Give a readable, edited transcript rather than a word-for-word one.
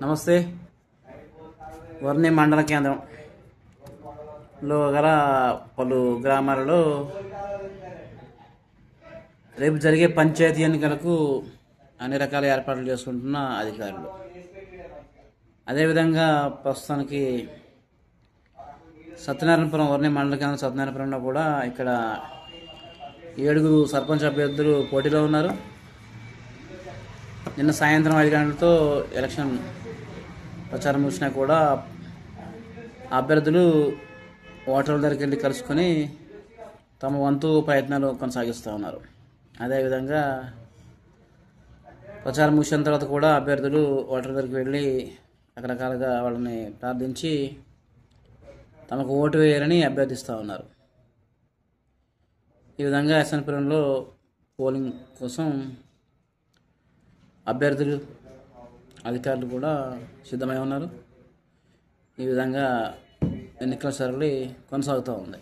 నమస్తే. వర్ణి మండల కేంద్రంలో గల పలు గ్రామాలలో రేపు జరిగే పంచాయతీ ఎన్నికలకు అన్ని రకాల ఏర్పాట్లు చేసుకుంటున్న అధికారులు. అదేవిధంగా ప్రస్తుతానికి సత్యనారాయణపురం వర్ణి మండల కేంద్రం సత్యనారాయణపురంలో కూడా ఇక్కడ 7 సర్పంచ్ అభ్యర్థులు పోటీలో ఉన్నారు. నిన్న సాయంత్రం 5 గంటలతో ఎలక్షన్ ప్రచారం ముగిసినా కూడా అభ్యర్థులు ఓటర్ల దగ్గరికి వెళ్ళి కలుసుకొని తమ వంతు ప్రయత్నాలు కొనసాగిస్తూ ఉన్నారు. అదేవిధంగా ప్రచారం ముగిసిన తర్వాత కూడా అభ్యర్థులు ఓటర్ల దగ్గరికి వెళ్ళి రకరకాలుగా వాళ్ళని ప్రార్థించి తమకు ఓటు వేయాలని అభ్యర్థిస్తూ ఉన్నారు. ఈ విధంగా ఎస్ఎన్పురంలో పోలింగ్ కోసం అభ్యర్థులు అధికారులు కూడా సిద్ధమై ఉన్నారు. ఈ విధంగా ఎన్నికల సరళి కొనసాగుతూ ఉంది.